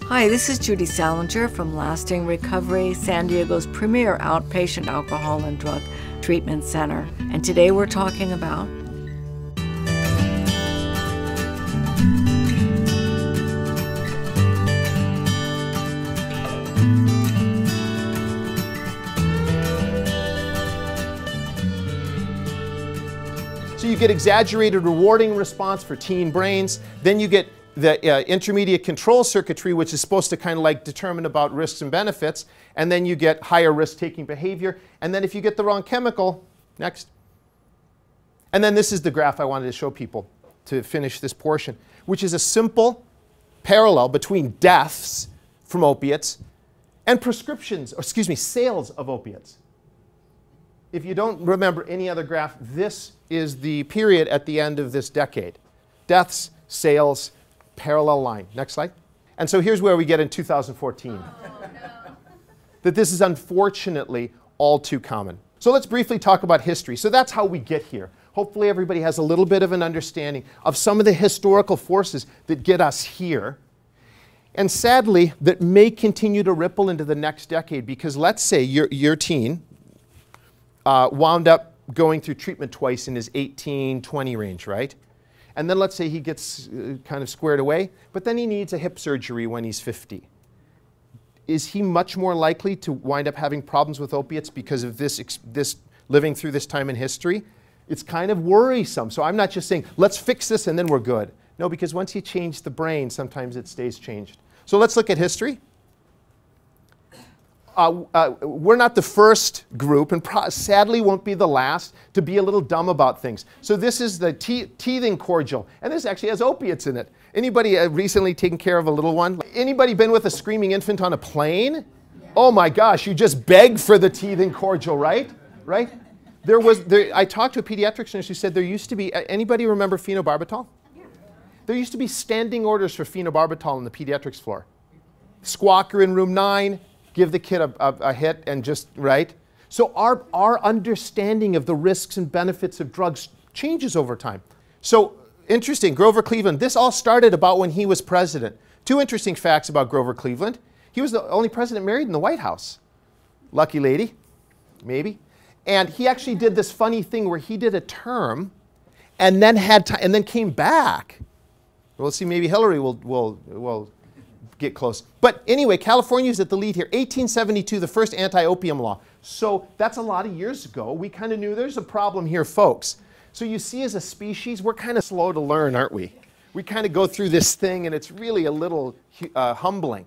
Hi, this is Judy Saalinger from Lasting Recovery, San Diego's premier outpatient alcohol and drug treatment center. And today we're talking about So you get exaggerated rewarding response for teen brains, then you get the intermediate control circuitry, which is supposed to kind of like determine about risks and benefits, and then you get higher risk-taking behavior, and then if you get the wrong chemical, next. And then this is the graph I wanted to show people to finish this portion, which is a simple parallel between deaths from opiates and prescriptions, or excuse me, sales of opiates. If you don't remember any other graph, this is the period at the end of this decade. Deaths, sales, parallel line. Next slide. And so here's where we get in 2014. Oh, no. That this is unfortunately all too common. So let's briefly talk about history. So that's how we get here. Hopefully everybody has a little bit of an understanding of some of the historical forces that get us here. And sadly, that may continue to ripple into the next decade, because let's say your teen wound up going through treatment twice in his 18, 20 range, right? And then let's say he gets kind of squared away, but then he needs a hip surgery when he's 50. Is he much more likely to wind up having problems with opiates because of this living through this time in history? It's kind of worrisome. So I'm not just saying, let's fix this and then we're good. No, because once you change the brain, sometimes it stays changed. So let's look at history. We're not the first group, and sadly won't be the last, to be a little dumb about things. So this is the teething cordial, and this actually has opiates in it. Anybody recently taken care of a little one? Anybody been with a screaming infant on a plane? Yeah. Oh my gosh, you just beg for the teething cordial, right? Right? I talked to a pediatric nurse who said there used to be, anybody remember phenobarbital? Yeah. There used to be standing orders for phenobarbital on the pediatrics floor. Squawker in room 9. Give the kid a hit and just, right? So our understanding of the risks and benefits of drugs changes over time. So interesting, Grover Cleveland, this all started about when he was president. Two interesting facts about Grover Cleveland. He was the only president married in the White House. Lucky lady, maybe. And he actually did this funny thing where he did a term and then and then came back. We'll see, maybe Hillary will get close. But anyway, California's at the lead here. 1872, the first anti-opium law. So that's a lot of years ago. We kind of knew there's a problem here, folks. So you see, as a species, we're kind of slow to learn, aren't we? We kind of go through this thing, and it's really a little humbling.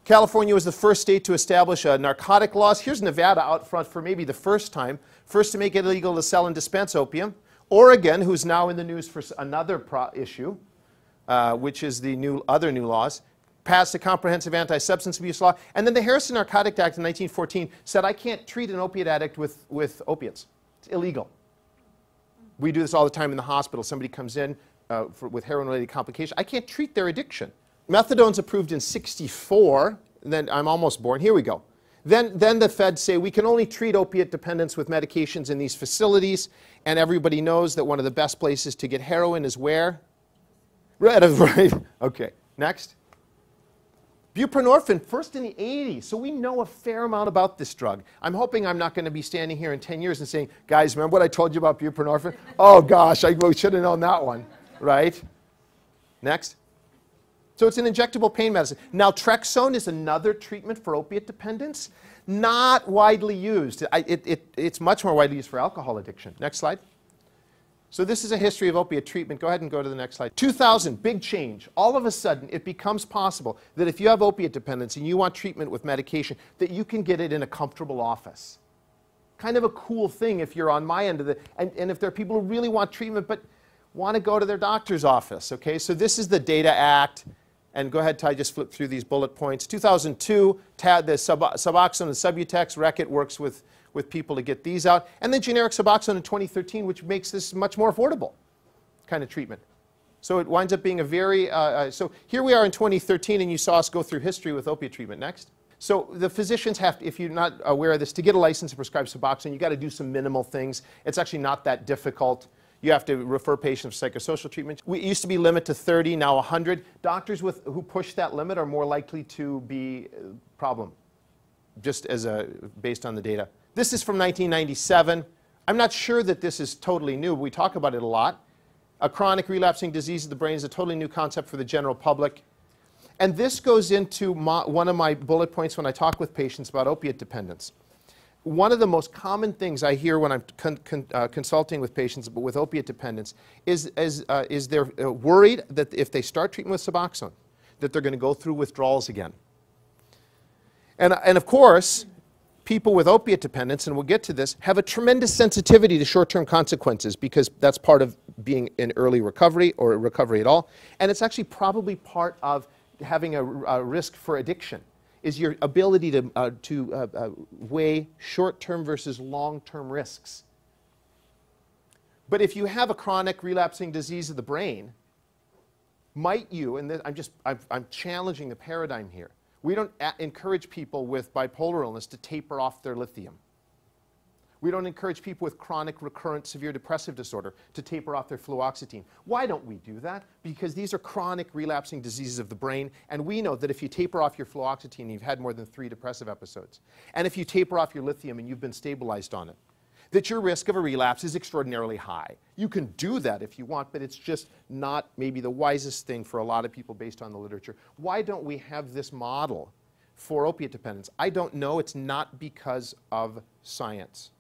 California was the first state to establish narcotic laws. Here's Nevada out front for maybe the first time. First to make it illegal to sell and dispense opium. Oregon, who's now in the news for another issue, which is the other new laws, passed a comprehensive anti-substance abuse law. And then the Harrison Narcotic Act in 1914 said, I can't treat an opiate addict with opiates. It's illegal. We do this all the time in the hospital. Somebody comes in with heroin-related complications. I can't treat their addiction. Methadone's approved in 1964. Then I'm almost born. Here we go. Then the feds say we can only treat opiate dependence with medications in these facilities. And everybody knows that one of the best places to get heroin is where? Right. Okay. Next. Buprenorphine, first in the 80s, so we know a fair amount about this drug. I'm hoping I'm not going to be standing here in 10 years and saying, guys, remember what I told you about buprenorphine? Oh gosh, I should have known that one, right? Next. So it's an injectable pain medicine. Naltrexone is another treatment for opiate dependence, not widely used. It's much more widely used for alcohol addiction. Next slide. So this is a history of opiate treatment. Go ahead and go to the next slide. 2000, big change. All of a sudden, it becomes possible that if you have opiate dependence and you want treatment with medication, that you can get it in a comfortable office. Kind of a cool thing if you're on my end of the, and if there are people who really want treatment but want to go to their doctor's office, okay? So this is the Data Act. And go ahead, Ty, just flip through these bullet points. 2002, the Suboxone and Subutex, Reckitt works with people to get these out. And then generic Suboxone in 2013, which makes this much more affordable kind of treatment. So it winds up being a very, so here we are in 2013, and you saw us go through history with opiate treatment. Next. So the physicians have to, if you're not aware of this, to get a license to prescribe Suboxone, you've got to do some minimal things. It's actually not that difficult. You have to refer patients for psychosocial treatment. It used to be limit to 30, now 100. Doctors who push that limit are more likely to be a problem, just as based on the data. This is from 1997. I'm not sure that this is totally new. We talk about it a lot. A chronic relapsing disease of the brain is a totally new concept for the general public. And this goes into one of my bullet points when I talk with patients about opiate dependence. One of the most common things I hear when I'm consulting with patients with opiate dependence is they're worried that if they start treatment with Suboxone, that they're going to go through withdrawals again. And of course, people with opiate dependence, and we'll get to this, have a tremendous sensitivity to short-term consequences because that's part of being in early recovery or recovery at all. And it's actually probably part of having a risk for addiction, is your ability to weigh short-term versus long-term risks. But if you have a chronic relapsing disease of the brain, might you, and I'm challenging the paradigm here, we don't encourage people with bipolar illness to taper off their lithium. We don't encourage people with chronic recurrent severe depressive disorder to taper off their fluoxetine. Why don't we do that? Because these are chronic relapsing diseases of the brain, and we know that if you taper off your fluoxetine, you've had more than 3 depressive episodes. And if you taper off your lithium and you've been stabilized on it, that your risk of a relapse is extraordinarily high. You can do that if you want, but it's just not maybe the wisest thing for a lot of people based on the literature. Why don't we have this model for opiate dependence? I don't know. It's not because of science.